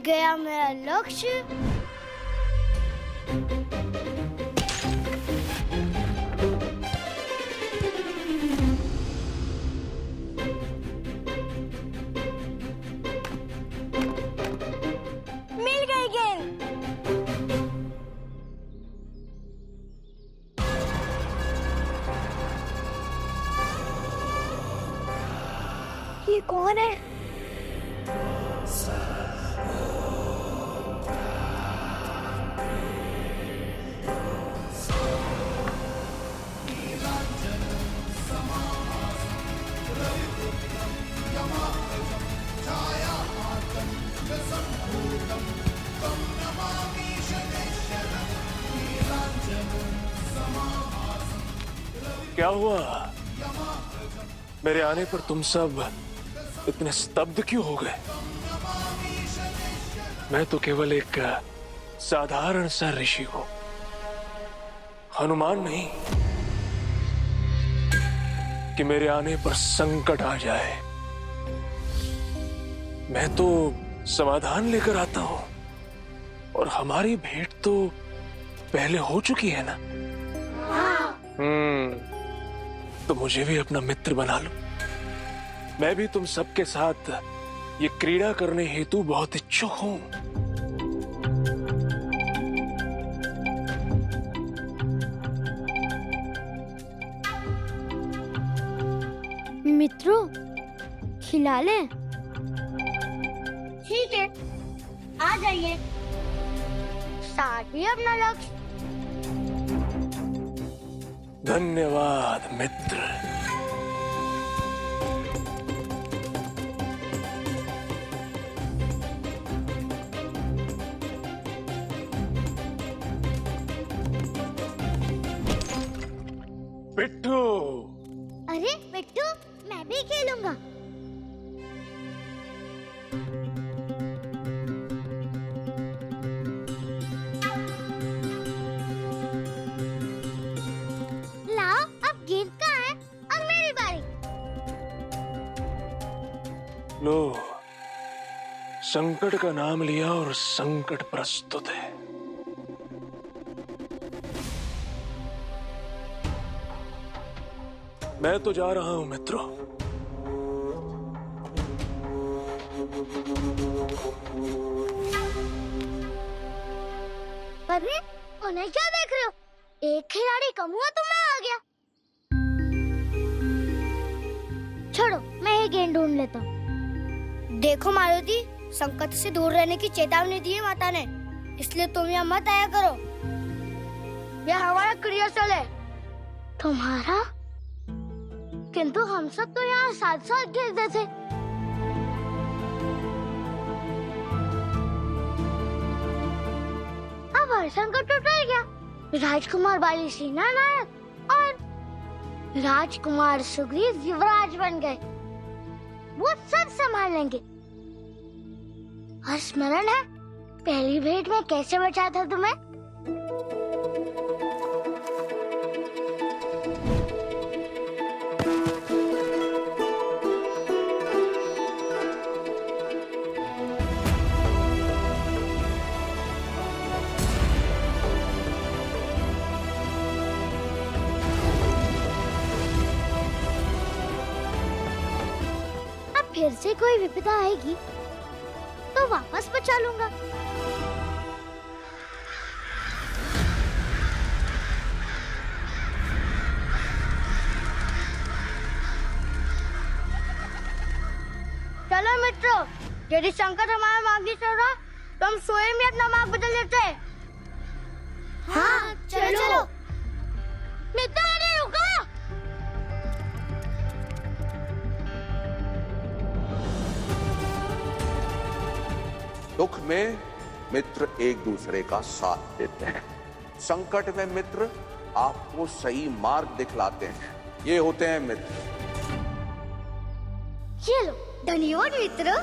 गया मेरा लक्ष्य। मिल गई गेंद। ये कौन है? क्या हुआ? मेरे आने पर तुम सब इतने स्तब्ध क्यों हो गए? मैं तो केवल एक साधारण सा ऋषि हूं, हनुमान नहीं कि मेरे आने पर संकट आ जाए। मैं तो समाधान लेकर आता हूं, और हमारी भेंट तो पहले हो चुकी है ना। तो मुझे भी अपना मित्र बना लो। मैं भी तुम सबके साथ ये क्रीड़ा करने हेतु बहुत इच्छुक हूं। मित्रों, खिला ले। ठीक है, आ जाइए। साथ ही अपना लक्ष्य। धन्यवाद मित्र। पिट्ठू। अरे बिट्टू, मैं भी खेलूंगा। लाओ, अब गेंद कहाँ है? अब मेरी बारी। लो, संकट का नाम लिया और संकट प्रस्तुत है। मैं तो जा रहा हूं मित्रों। अरे, उन्हें क्या देख रहे हो? एक खिलाड़ी कम हुआ तो मैं आ गया। छोड़ो, मैं ये गेंद ढूंढ लेता हूँ। देखो मारुति, संकट से दूर रहने की चेतावनी दी है माता ने, इसलिए तुम यहाँ मत आया करो। यह हमारा क्रियास्थल है। तुम्हारा? किंतु हम सब तो यहाँ साथ साथ खेलते थे। अब हर संकट तो टल गया। राजकुमार बाली सेना नायक और राजकुमार सुग्रीव युवराज बन गए। वो सब संभाल लेंगे। और स्मरण है, पहली भेंट में कैसे बचा था तुम्हें? फिर से कोई विपदा आएगी तो वापस बचा लूंगा। चलो मित्रों, यदि संकट हमारा मार्ग नहीं चल रहा तो हम स्वयं ही अपना मार्ग बदल लेते हैं। हाँ, चलो। मित्रों, अरे रुको। दुख में मित्र एक दूसरे का साथ देते हैं, संकट में मित्र आपको सही मार्ग दिखलाते हैं। ये होते हैं मित्र। चलो, धन्यवाद मित्र।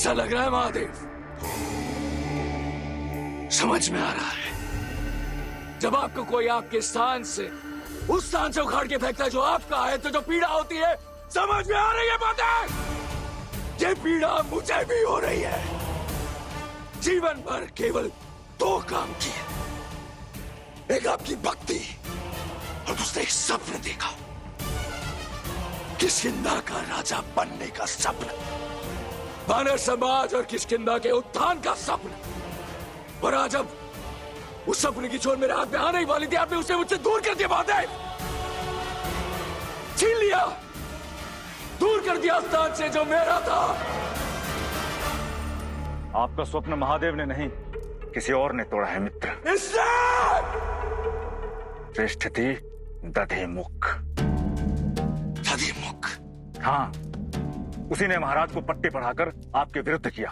कैसा लग रहा है महादेव? समझ में आ रहा है। जब आपको कोई आपके स्थान से उस स्थान से उखाड़ के फेंकता है जो आपका है, तो जो पीड़ा होती है, समझ में आ रही है बातें? ये पीड़ा मुझे भी हो रही है। जीवन भर केवल दो काम किए, एक आपकी भक्ति और दूसरा एक सपन देखा, किष्किंधा का राजा बनने का सपन, वानर समाज और किष्किंधा के उत्थान का सपन। और आज अब उस सपने की छोर मेरे हाथ में आने ही वाली थी, आपने उसे मुझसे दूर कर दिया बातें, छीन लिया, दूर कर दिया स्थान से जो मेरा था। आपका स्वप्न महादेव ने नहीं, किसी और ने तोड़ा है मित्र। इसने श्रेष्ठ थी दधिमुख। दधिमुख? हाँ, उसी ने महाराज को पट्टे पढ़ाकर आपके विरुद्ध किया,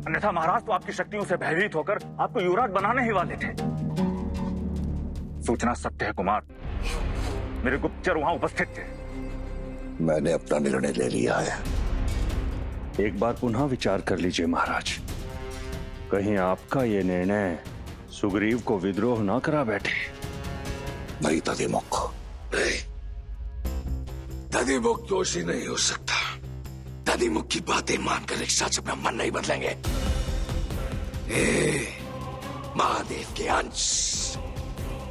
अन्यथा महाराज तो आपकी शक्तियों से भयभीत होकर आपको युवराज बनाने ही वाले थे। सूचना सत्य है कुमार, मेरे गुप्तचर वहां उपस्थित थे। मैंने अपना निर्णय ले लिया है। एक बार पुनः विचार कर लीजिए महाराज, कहीं आपका ये निर्णय सुग्रीव को विद्रोह ना करा बैठे। नहीं दधिमुख, दधिमुख दोषी नहीं हो सकता। दधिमुख की बातें मानकर एक साथ अपना मन नहीं बदलेंगे। महादेव के अंश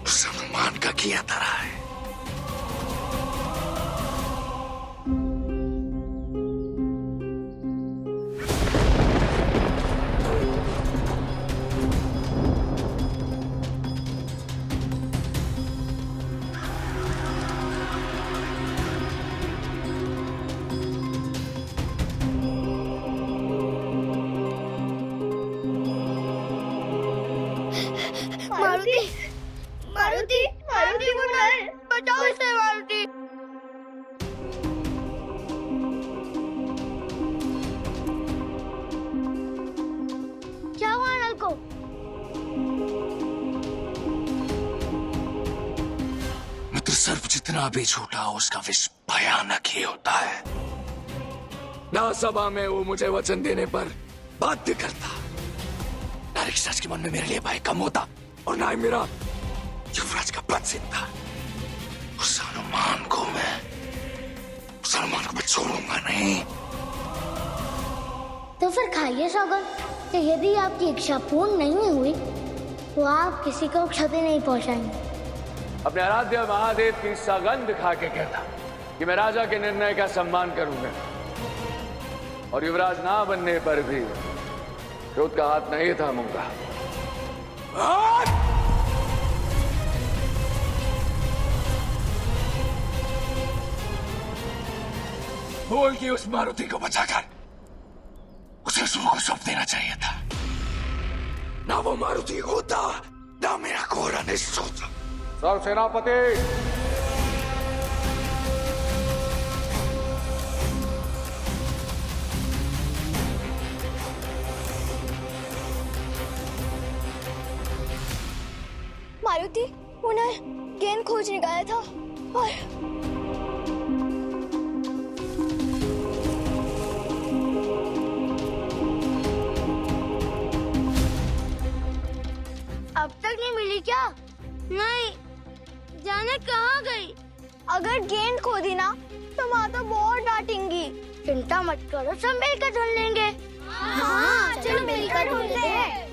उस हनुमान का किया तरह है। मारुति, मारुति, मारुति बुरा है, बचाओ इसे मारुति। क्या हुआ नल को? मित्र, सर्प जितना भी छोटा हो उसका विष भयानक ही होता है। ना सभा में वो मुझे वचन देने पर बाध्य करता, ना रिक्शाज के मन में मेरे लिए भय कम होता, और ना ही मेरा युवराज का पद सीखता। उस हनुमान को मैं छोड़ूंगा नहीं। तो फिर खाइए सौगंध कि यदि आपकी इच्छा पूर्ण नहीं हुई तो आप किसी को क्षति नहीं पहुंचाएंगे। अपने आराध्य महादेव की सौगंध खा के कहता कि मैं राजा के निर्णय का सम्मान करूंगा, और युवराज ना बनने पर भी क्रोध का हाथ नहीं थामूंगा। बोल की उस मारुति को बचाकर उसे असुर को सौंप देना चाहिए था। ना वो मारुति होता, ना मेरा घोड़ा निश्चित होता। सर सेनापति, मारुति उन्हें गेंद खोजने गया था और अब तक नहीं मिली क्या? नहीं, जाने कहाँ गई? अगर गेंद खो दी ना तो माता बहुत डांटेंगी। चिंता मत करो, सब मिलकर ढूंढ लेंगे। हाँ, चलो मिलकर ढूंढते हैं।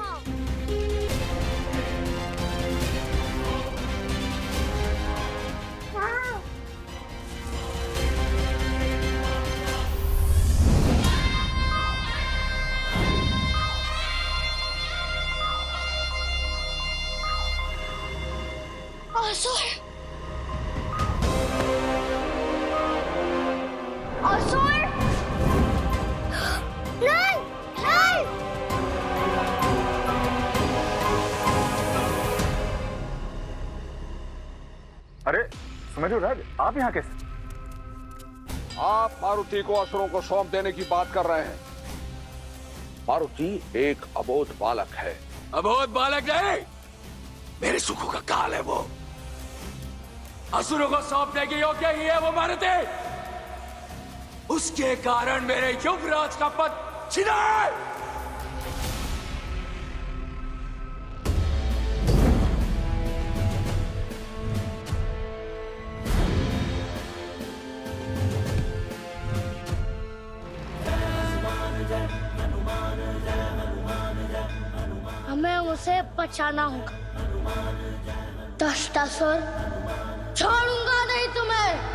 असुर, असुर, नहीं, नहीं। अरे समझो राज, आप यहाँ कैसे? आप मारुति को असुरों को सौंप देने की बात कर रहे हैं। मारुति एक अबोध बालक है। अबोध बालक नहीं, मेरे सुखों का काल है वो। असुरों को सौंपने के योग्य ही है वो मारुति। उसके कारण मेरे युवराज का पद छीना है। हमें उसे बचाना होगा। दस्तासुर, छोड़ूंगा नहीं तुम्हें।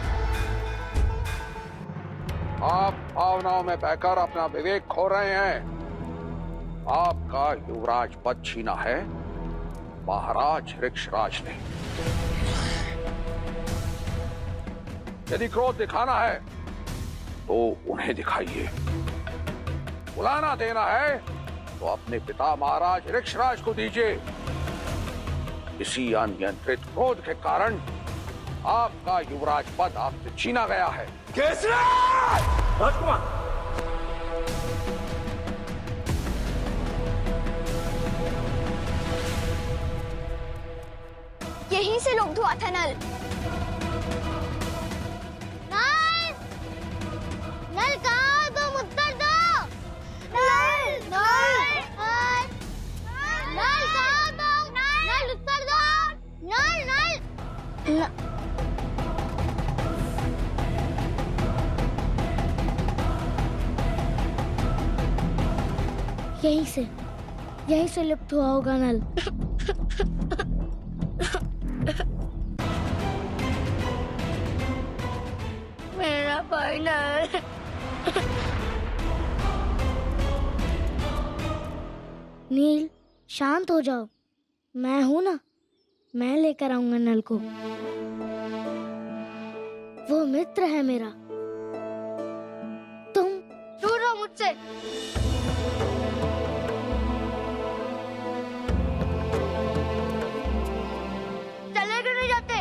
आप भावनाओं में बहकर अपना विवेक खो रहे हैं। आपका युवराज पद छीना है महाराज ऋक्षराज ने। यदि क्रोध दिखाना है तो उन्हें दिखाइए, बुलाना देना है तो अपने पिता महाराज ऋक्षराज को दीजिए। इसी अनियंत्रित क्रोध के कारण आपका युवराज पद आपसे छीना गया है। राजकुमार, यहीं से लोग धुआ था नल। नल, नल कहाँ हो तुम? उत्तर दो। नल, नल, नल, नल कहाँ हो तुम? नल, उत्तर दो। नल, नल, यहीं से लिप्त हुआ होगा नल। मेरा भाई नल। नील, शांत हो जाओ। मैं हूं ना, मैं लेकर आऊंगा नल को। वो मित्र है मेरा। तुम दूर रहो मुझसे। चले क्यों नहीं जाते?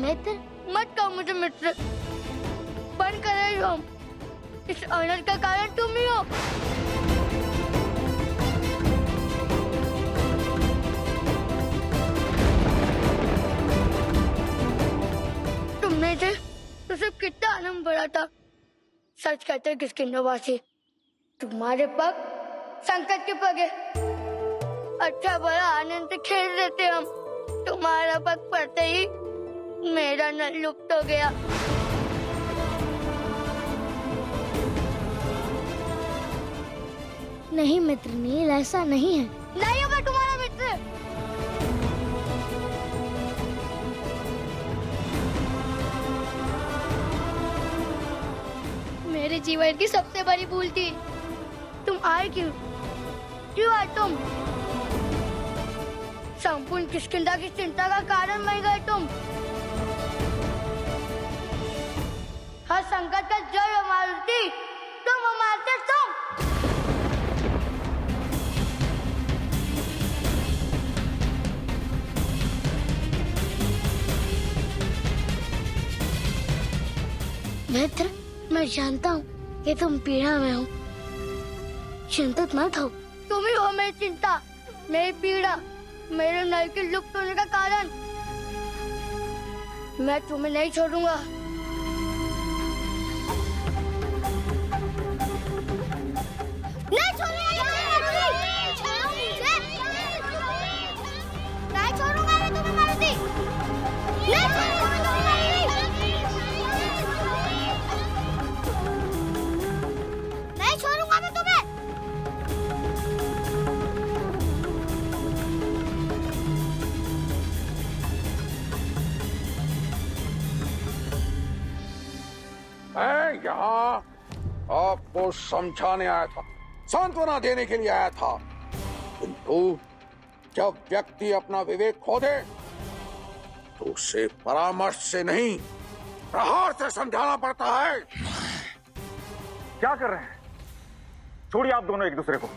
मित्र मत कहो मुझे मित्र। बंद कर रही हो। इस अनर्थ का कारण तुम ही हो। तुमने से तो सब कितना आनंद भरा था। सच कहते किष्किंधावासी, तुम्हारे पग संकट के पग है। अच्छा बड़ा आनंद से खेल देते हम। तुम्हारा पग पड़ते ही मेरा नल लुप्त हो गया। नहीं मित्र नील, ऐसा नहीं है। नहीं होगा तुम्हारा मित्र। मेरे जीवन की सबसे बड़ी भूल थी। तुम आए क्यों? क्यों आए तुम? संपूर्ण किष्किंधा की चिंता का कारण बन गए तुम। हर संकट का जड़ मारुति तुम, मारते तुम। मित्र, मैं जानता हूँ कि तुम पीड़ा में हो। चिंतित मत हो। तुम ही हो मेरी चिंता, मेरी पीड़ा, मेरे नल के लुप्त होने का कारण। मैं तुम्हें नहीं छोड़ूंगा। नहीं छोड़ूंगा मैं तुम्हें मारुति। नहीं छोड़ूंगा मैं तुम्हें मारुति। नहीं छोड़ूंगा मैं तुम्हें। मैं यहाँ आपको समझाने आया था, सांत्वना देने के लिए आया था। किंतु जब व्यक्ति अपना विवेक खो दे तो उसे परामर्श से नहीं, प्रहार से समझाना पड़ता है। क्या कर रहे हैं? छोड़िए आप दोनों एक दूसरे को।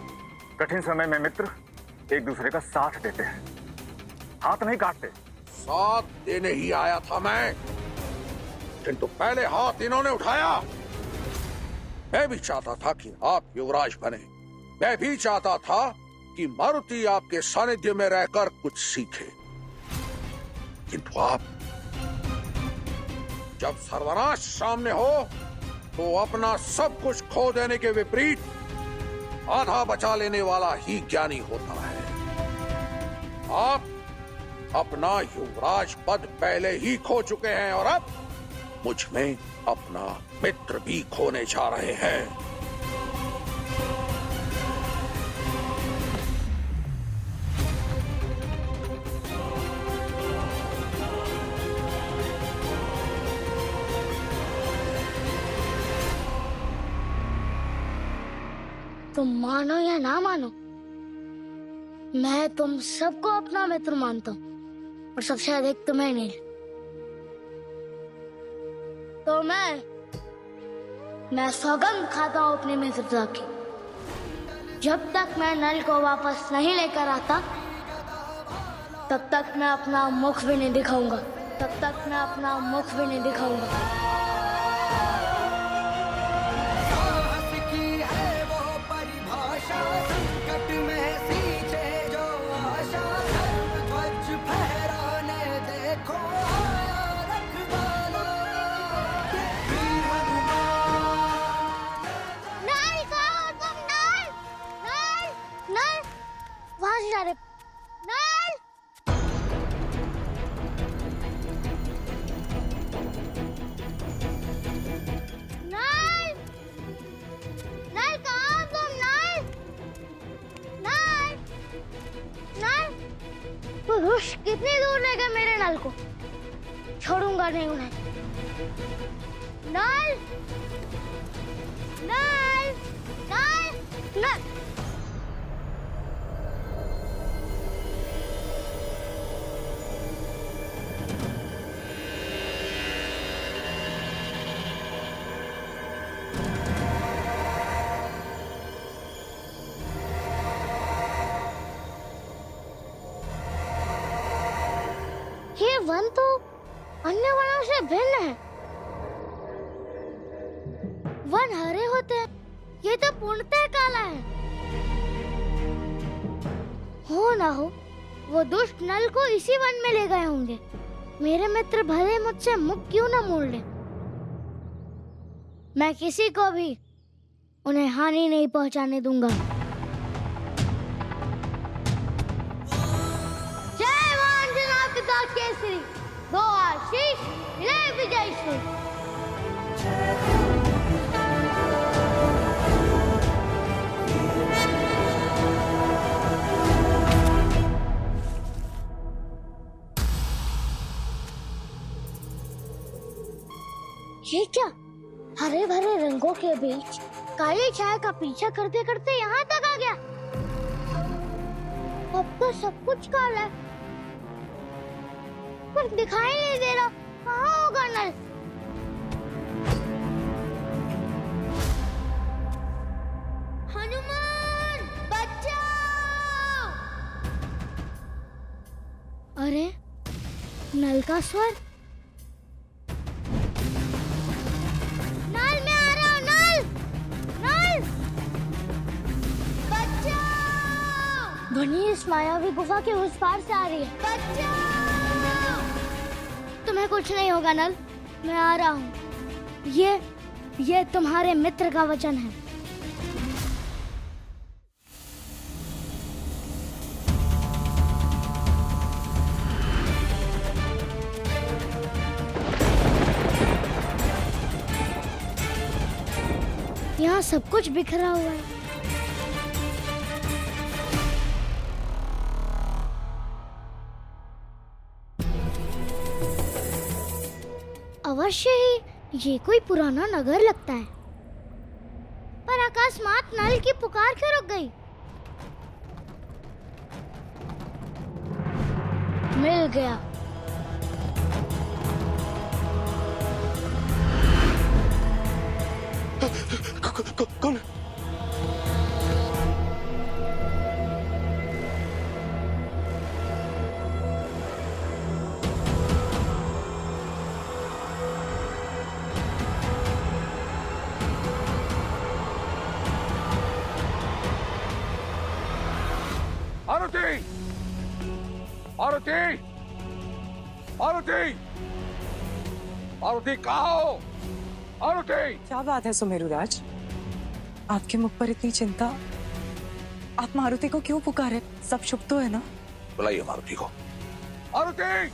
कठिन समय में मित्र एक दूसरे का साथ देते हैं, हाथ नहीं काटते। साथ देने ही आया था मैं, किंतु पहले हाथ इन्होंने उठाया। मैं भी चाहता था कि आप युवराज बने। मैं भी चाहता था कि मारुति आपके सानिध्य में रहकर कुछ सीखे, किंतु आप जब सर्वनाश सामने हो तो अपना सब कुछ खो देने के विपरीत आधा बचा लेने वाला ही ज्ञानी होता है। आप अपना युवराज पद पहले ही खो चुके हैं और अब मुझ में अपना मित्र भी खोने जा रहे हैं। तुम मानो या ना मानो, मैं तुम सबको अपना मित्र मानता हूँ और सबसे अधिक तुम्हें नहीं। तो मैं सौगंध खाता हूँ अपनी मित्रता की। जब तक मैं नल को वापस नहीं लेकर आता तब तक मैं अपना मुख भी नहीं दिखाऊंगा, तब तक मैं अपना मुख भी नहीं दिखाऊंगा। रुष कितनी दूर ले गए मेरे नल को, छोड़ूंगा नहीं उन्हें। नल नल नल नल। ये वन तो अन्य वनों से भिन्न है। वन हरे होते हैं, ये तो पूर्णतः काला है। हो ना हो वो दुष्ट नल को इसी वन में ले गए होंगे। मेरे मित्र भले मुझसे मुख क्यों न मोड़ ले, मैं किसी को भी उन्हें हानि नहीं पहुंचाने दूंगा। केसरी दो आशीष ले विजय श्री। ये क्या, हरे भरे रंगों के बीच काली छाया का पीछा करते करते यहाँ तक आ गया। अब तो सब कुछ काला है, पर दिखाई नहीं दे रहा। कहाँ होगा नल? हनुमान बचाओ! अरे नल का स्वर। नल मैं आ रहा हूँ। नल नल बचाओ! ध्वनि इस मायावी गुफा के उस पार से आ रही है। बचाओ! तुम्हें कुछ नहीं होगा नल, मैं आ रहा हूँ। ये तुम्हारे मित्र का वचन है। यहाँ सब कुछ बिखरा हुआ है। अवश्य ही ये कोई पुराना नगर लगता है, पर अकस्मात नल की पुकार क्यों रुक गई? मिल गया। कौन? आरती! आरती! आरती! मारुति कहाँ हो? मारुति! क्या बात है सुमेरुराज, आपके मुख पर इतनी चिंता? आप मारुति को क्यों पुकारे? सब शुभ तो है ना? बुलाइए मारुति को। मारुति!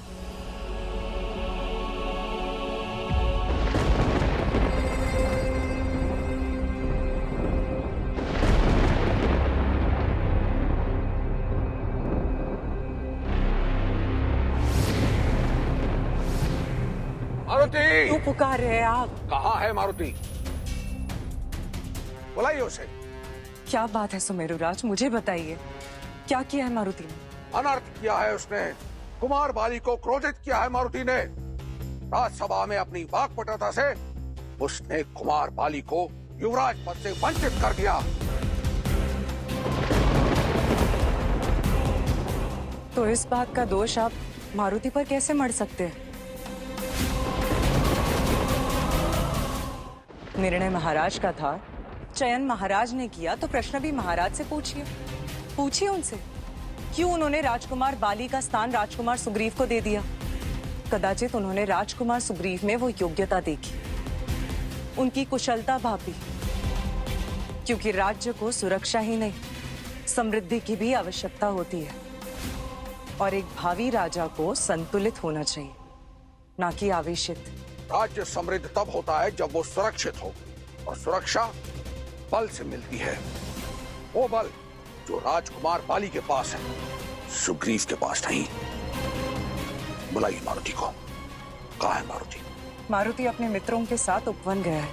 मारुति! क्यों पुकार रहे हैं आप? कहाँ है मारुति? बुलाइए उसे। क्या बात है सुमेरुराज, मुझे बताइए, क्या किया है मारुति ने? अनर्थ किया है उसने। कुमार बाली को क्रोधित किया है मारुति ने। राजसभा में अपनी वाक्पटुता से उसने कुमार बाली को युवराज पद से वंचित कर दिया। तो इस बात का दोष आप मारुति पर कैसे मढ़ सकते हैं? निर्णय महाराज का था, चयन महाराज ने किया, तो प्रश्न भी महाराज से पूछिए उनसे, क्यों उन्होंने राजकुमार बाली का स्थान राजकुमार सुग्रीव को दे दिया? कदाचित उन्होंने राजकुमार सुग्रीव में वो योग्यता देखी, उनकी कुशलता भापी, क्योंकि राज्य को सुरक्षा ही नहीं, समृद्धि की भी आवश्यकता होती है, और एक भावी राजा को संतुलित होना चाहिए, ना कि आवेशित। राज्य समृद्ध तब होता है जब वो सुरक्षित हो, और सुरक्षा बल से मिलती है। वो बल जो राजकुमार बाली के पास है, सुग्रीव के पास नहीं। बुलाइए मारुति को। कहाँ है मारुति? मारुति अपने मित्रों के साथ उपवन गया है।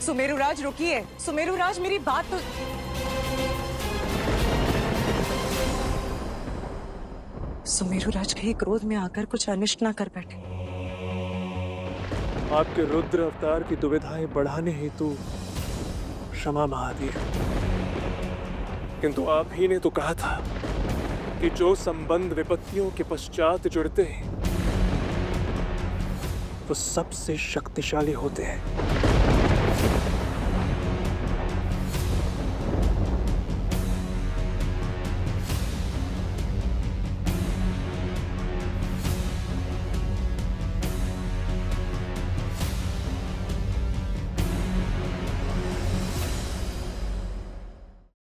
सुमेरुराज रुकिए, सुमेरुराज मेरी बात तो। सुमेरुराज कहीं क्रोध में आकर कुछ अनिष्ट ना कर बैठे। आपके रुद्र अवतार की दुविधाएं बढ़ाने हेतु क्षमा महादेव, किंतु आप ही ने तो कहा था कि जो संबंध विपत्तियों के पश्चात जुड़ते हैं वो सबसे शक्तिशाली होते हैं।